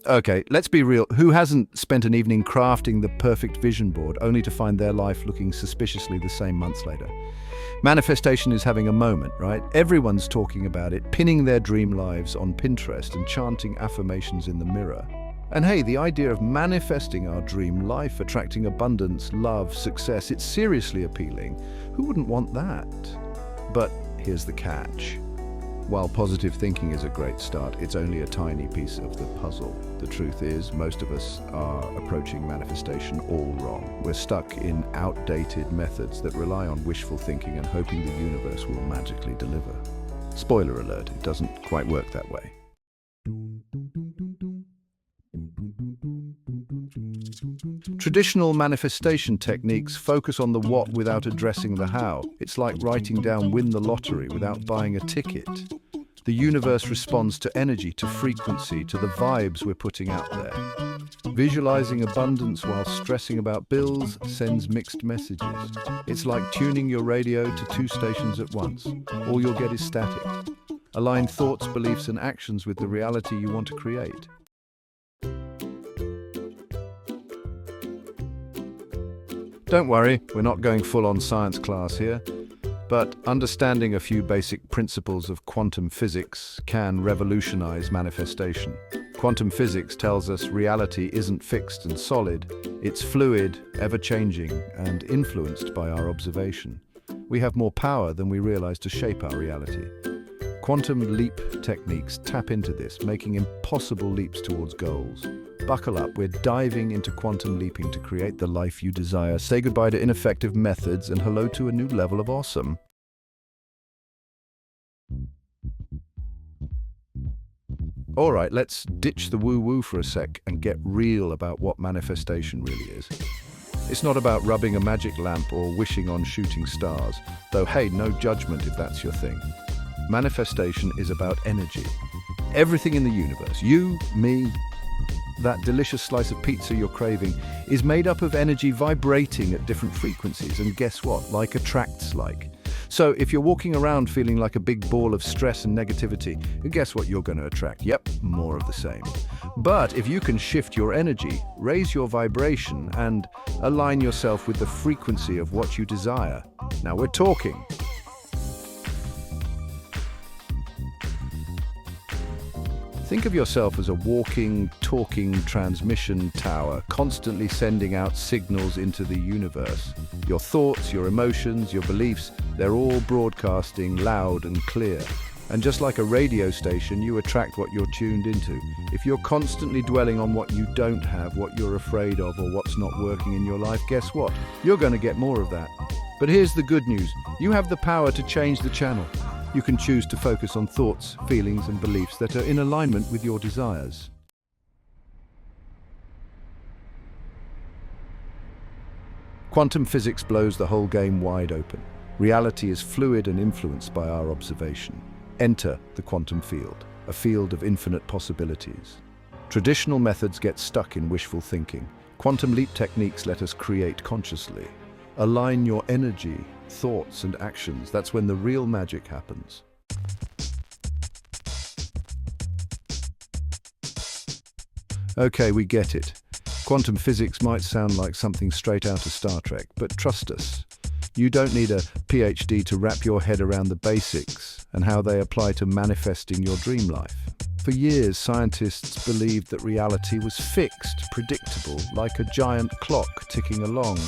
Okay, let's be real. Who hasn't spent an evening crafting the perfect vision board only to find their life looking suspiciously the same months later? Manifestation is having a moment, right? Everyone's talking about it, pinning their dream lives on Pinterest and chanting affirmations in the mirror. And hey, the idea of manifesting our dream life, attracting abundance, love, success, it's seriously appealing. Who wouldn't want that? But here's the catch. While positive thinking is a great start, it's only a tiny piece of the puzzle. The truth is, most of us are approaching manifestation all wrong. We're stuck in outdated methods that rely on wishful thinking and hoping the universe will magically deliver. Spoiler alert, it doesn't quite work that way. Traditional manifestation techniques focus on the what without addressing the how. It's like writing down "win the lottery" without buying a ticket. The universe responds to energy, to frequency, to the vibes we're putting out there. Visualizing abundance while stressing about bills sends mixed messages. It's like tuning your radio to two stations at once. All you'll get is static. Align thoughts, beliefs, and actions with the reality you want to create. Don't worry, we're not going full-on science class here, but understanding a few basic principles of quantum physics can revolutionize manifestation. Quantum physics tells us reality isn't fixed and solid, it's fluid, ever-changing, and influenced by our observation. We have more power than we realize to shape our reality. Quantum leap techniques tap into this, making impossible leaps towards goals. Buckle up, we're diving into quantum leaping to create the life you desire. Say goodbye to ineffective methods and hello to a new level of awesome. All right, let's ditch the woo-woo for a sec and get real about what manifestation really is. It's not about rubbing a magic lamp or wishing on shooting stars, though hey, no judgment if that's your thing. Manifestation is about energy. Everything in the universe, you, me, that delicious slice of pizza you're craving, is made up of energy vibrating at different frequencies, and guess what? Like attracts like. So if you're walking around feeling like a big ball of stress and negativity, guess what you're going to attract? Yep, more of the same. But if you can shift your energy, raise your vibration, and align yourself with the frequency of what you desire, now we're talking. Think of yourself as a walking, talking transmission tower, constantly sending out signals into the universe. Your thoughts, your emotions, your beliefs, they're all broadcasting loud and clear. And just like a radio station, you attract what you're tuned into. If you're constantly dwelling on what you don't have, what you're afraid of, or what's not working in your life, guess what? You're going to get more of that. But here's the good news. You have the power to change the channel. You can choose to focus on thoughts, feelings, and beliefs that are in alignment with your desires. Quantum physics blows the whole game wide open. Reality is fluid and influenced by our observation. Enter the quantum field, a field of infinite possibilities. Traditional methods get stuck in wishful thinking. Quantum leap techniques let us create consciously. Align your energy, thoughts, and actions. That's when the real magic happens. Okay, we get it. Quantum physics might sound like something straight out of Star Trek, but trust us, you don't need a PhD to wrap your head around the basics and how they apply to manifesting your dream life. For years, scientists believed that reality was fixed, predictable, like a giant clock ticking along.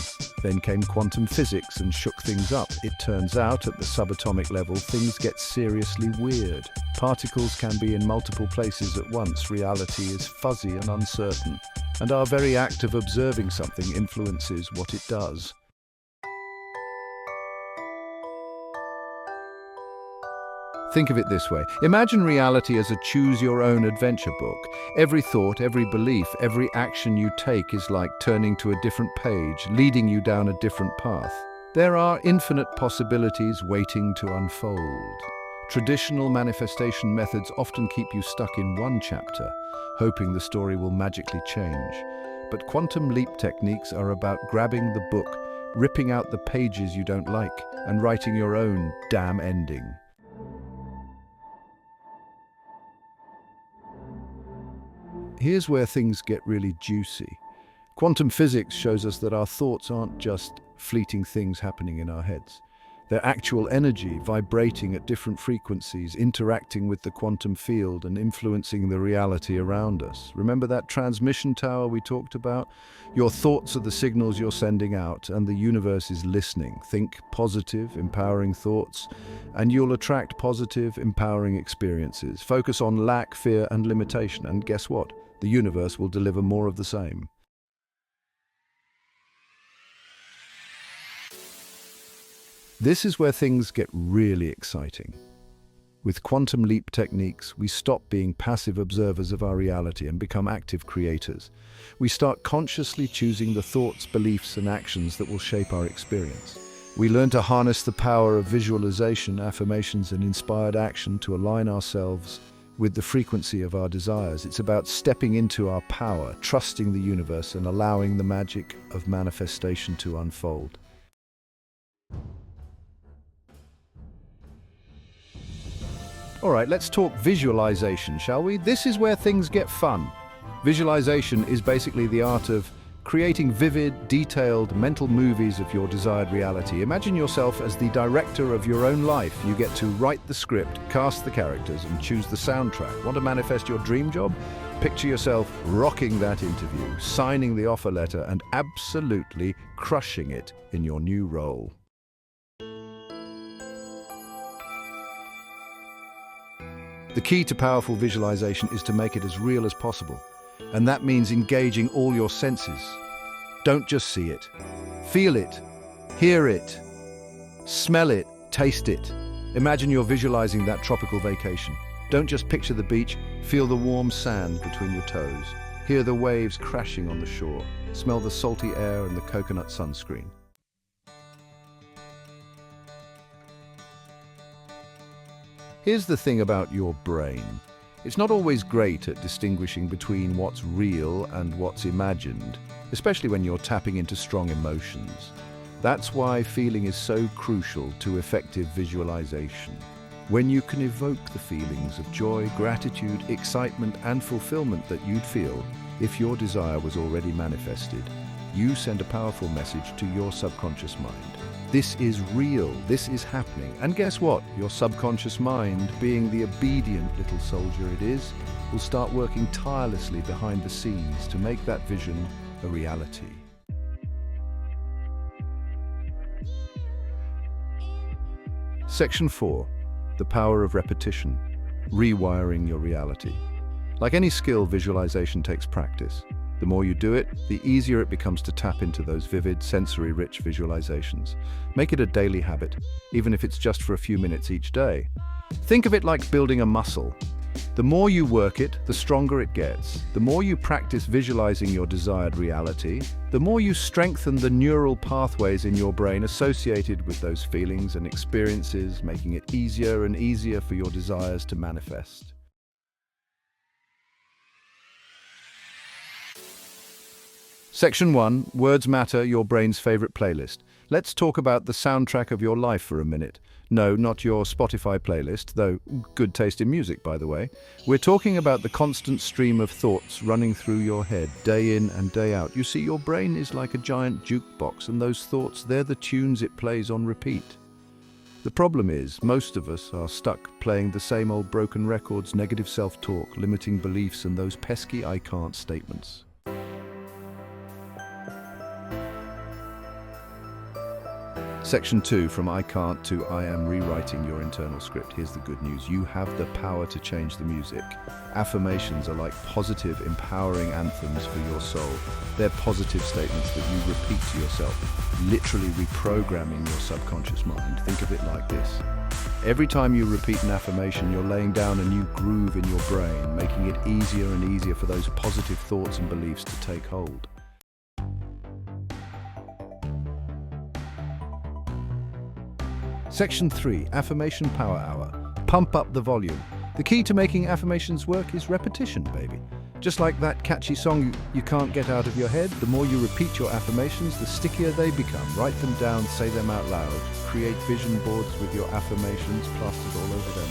Then came quantum physics and shook things up. It turns out, at the subatomic level, things get seriously weird. Particles can be in multiple places at once. Reality is fuzzy and uncertain. And our very act of observing something influences what it does. Think of it this way. Imagine reality as a choose-your-own-adventure book. Every thought, every belief, every action you take is like turning to a different page, leading you down a different path. There are infinite possibilities waiting to unfold. Traditional manifestation methods often keep you stuck in one chapter, hoping the story will magically change. But quantum leap techniques are about grabbing the book, ripping out the pages you don't like, and writing your own damn ending. here's where things get really juicy. Quantum physics shows us that our thoughts aren't just fleeting things happening in our heads. They're actual energy vibrating at different frequencies, interacting with the quantum field and influencing the reality around us. Remember that transmission tower we talked about? Your thoughts are the signals you're sending out, and the universe is listening. Think positive, empowering thoughts, and you'll attract positive, empowering experiences. Focus on lack, fear, and limitation, and guess what? The universe will deliver more of the same. This is where things get really exciting. With quantum leap techniques, we stop being passive observers of our reality and become active creators. We start consciously choosing the thoughts, beliefs, and actions that will shape our experience. We learn to harness the power of visualization, affirmations, and inspired action to align ourselves with the frequency of our desires. It's about stepping into our power, trusting the universe, and allowing the magic of manifestation to unfold. All right, let's talk visualization, shall we? This is where things get fun. Visualization is basically the art of creating vivid, detailed mental movies of your desired reality. Imagine yourself as the director of your own life. You get to write the script, cast the characters, and choose the soundtrack. Want to manifest your dream job? Picture yourself rocking that interview, signing the offer letter, and absolutely crushing it in your new role. The key to powerful visualization is to make it as real as possible. And that means engaging all your senses. Don't just see it. Feel it, hear it, smell it, taste it. Imagine you're visualizing that tropical vacation. Don't just picture the beach, feel the warm sand between your toes. Hear the waves crashing on the shore. Smell the salty air and the coconut sunscreen. Here's the thing about your brain. It's not always great at distinguishing between what's real and what's imagined, especially when you're tapping into strong emotions. That's why feeling is so crucial to effective visualization. When you can evoke the feelings of joy, gratitude, excitement, and fulfillment that you'd feel if your desire was already manifested, you send a powerful message to your subconscious mind. This is real, this is happening. And guess what? Your subconscious mind, being the obedient little soldier it is, will start working tirelessly behind the scenes to make that vision a reality. Section 4. The power of repetition. Rewiring your reality. Like any skill, visualization takes practice. The more you do it, the easier it becomes to tap into those vivid, sensory-rich visualizations. Make it a daily habit, even if it's just for a few minutes each day. Think of it like building a muscle. The more you work it, the stronger it gets. The more you practice visualizing your desired reality, the more you strengthen the neural pathways in your brain associated with those feelings and experiences, making it easier and easier for your desires to manifest. Section 1. Words Matter, your brain's favorite playlist. Let's talk about the soundtrack of your life for a minute. No, not your Spotify playlist, though good taste in music, by the way. We're talking about the constant stream of thoughts running through your head, day in and day out. You see, your brain is like a giant jukebox, and those thoughts, they're the tunes it plays on repeat. The problem is, most of us are stuck playing the same old broken records, negative self-talk, limiting beliefs, and those pesky I can't statements. Section 2, from I can't to I am, rewriting your internal script. Here's the good news. You have the power to change the music. Affirmations are like positive, empowering anthems for your soul. They're positive statements that you repeat to yourself, literally reprogramming your subconscious mind. Think of it like this. Every time you repeat an affirmation, you're laying down a new groove in your brain, making it easier and easier for those positive thoughts and beliefs to take hold. Section 3, Affirmation Power Hour. Pump up the volume. The key to making affirmations work is repetition, baby. Just like that catchy song you can't get out of your head, the more you repeat your affirmations, the stickier they become. Write them down, say them out loud. Create vision boards with your affirmations plastered all over them.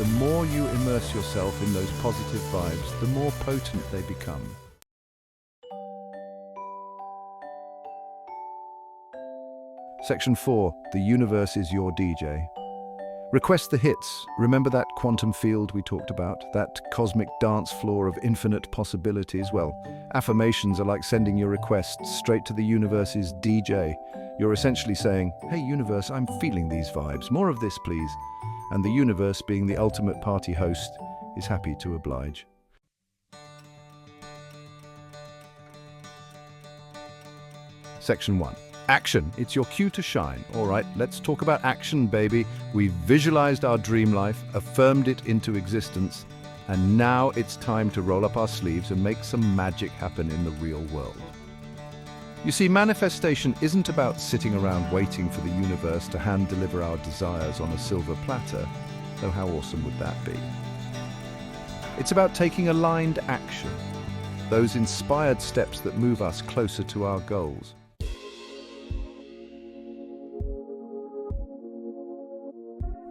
the more you immerse yourself in those positive vibes, the more potent they become. Section 4. The universe is your DJ. Request the hits. Remember that quantum field we talked about? That cosmic dance floor of infinite possibilities? Well, affirmations are like sending your requests straight to the universe's DJ. You're essentially saying, "Hey universe, I'm feeling these vibes. More of this, please." And the universe, being the ultimate party host, is happy to oblige. Section 1. Action. It's your cue to shine. All right, let's talk about action, baby. We've visualized our dream life, affirmed it into existence, and now it's time to roll up our sleeves and make some magic happen in the real world. You see, manifestation isn't about sitting around waiting for the universe to hand-deliver our desires on a silver platter, though how awesome would that be? It's about taking aligned action, those inspired steps that move us closer to our goals.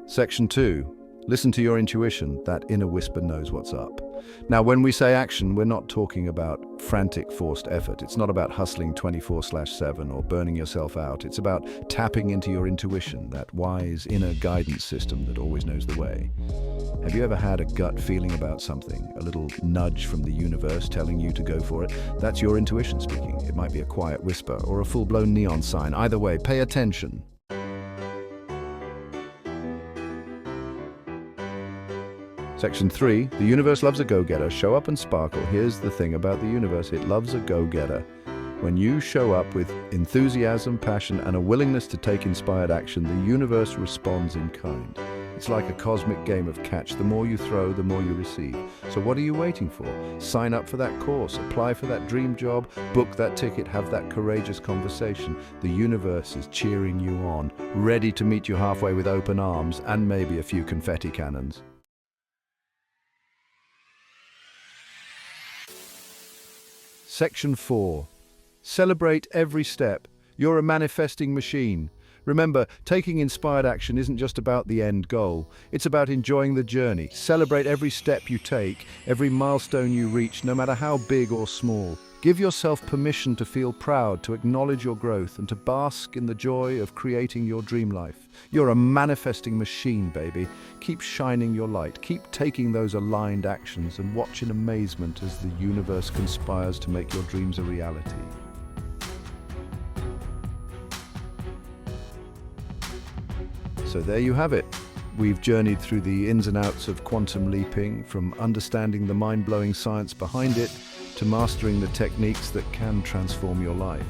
Section 2. Listen to your intuition. That inner whisper knows what's up. Now, when we say action, we're not talking about frantic, forced effort. It's not about hustling 24/7 or burning yourself out. It's about tapping into your intuition, that wise inner guidance system that always knows the way. Have you ever had a gut feeling about something, a little nudge from the universe telling you to go for it? That's your intuition speaking. It might be a quiet whisper or a full-blown neon sign. Either way, pay attention. Section 3. The universe loves a go-getter. Show up and sparkle. Here's the thing about the universe. It loves a go-getter. When you show up with enthusiasm, passion, and a willingness to take inspired action, the universe responds in kind. It's like a cosmic game of catch. The more you throw, the more you receive. So what are you waiting for? Sign up for that course, apply for that dream job, book that ticket, have that courageous conversation. The universe is cheering you on, ready to meet you halfway with open arms and maybe a few confetti cannons. Section 4. Celebrate every step. You're a manifesting machine. Remember, taking inspired action isn't just about the end goal. It's about enjoying the journey. Celebrate every step you take, every milestone you reach, no matter how big or small. Give yourself permission to feel proud, to acknowledge your growth, and to bask in the joy of creating your dream life. You're a manifesting machine, baby. Keep shining your light. Keep taking those aligned actions and watch in amazement as the universe conspires to make your dreams a reality. So there you have it. We've journeyed through the ins and outs of quantum leaping, from understanding the mind-blowing science behind it to mastering the techniques that can transform your life.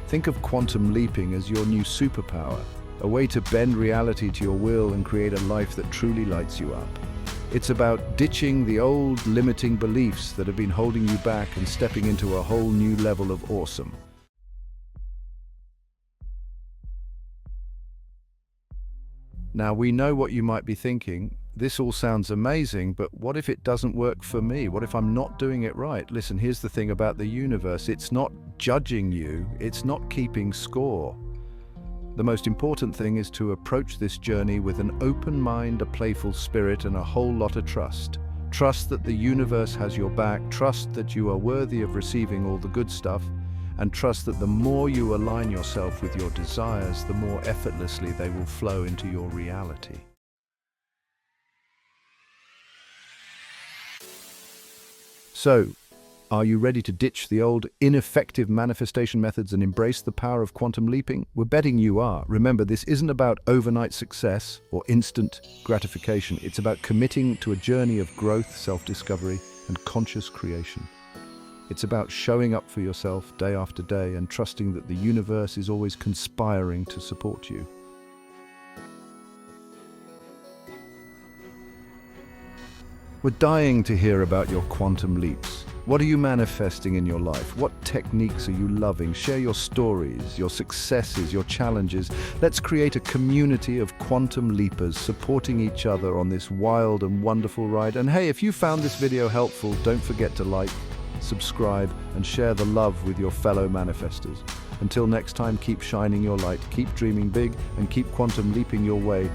Think of quantum leaping as your new superpower, a way to bend reality to your will and create a life that truly lights you up. It's about ditching the old limiting beliefs that have been holding you back and stepping into a whole new level of awesome. Now, we know what you might be thinking. This all sounds amazing, but what if it doesn't work for me? What if I'm not doing it right? Listen, here's the thing about the universe. It's not judging you. It's not keeping score. The most important thing is to approach this journey with an open mind, a playful spirit, and a whole lot of trust. Trust that the universe has your back. Trust that you are worthy of receiving all the good stuff. And trust that the more you align yourself with your desires, the more effortlessly they will flow into your reality. So, are you ready to ditch the old ineffective manifestation methods and embrace the power of quantum leaping? We're betting you are. Remember, this isn't about overnight success or instant gratification. It's about committing to a journey of growth, self-discovery, and conscious creation. It's about showing up for yourself day after day and trusting that the universe is always conspiring to support you. We're dying to hear about your quantum leaps. What are you manifesting in your life? What techniques are you loving? Share your stories, your successes, your challenges. Let's create a community of quantum leapers supporting each other on this wild and wonderful ride. And hey, if you found this video helpful, don't forget to like, subscribe, and share the love with your fellow manifestors. Until next time, keep shining your light, keep dreaming big, and keep quantum leaping your way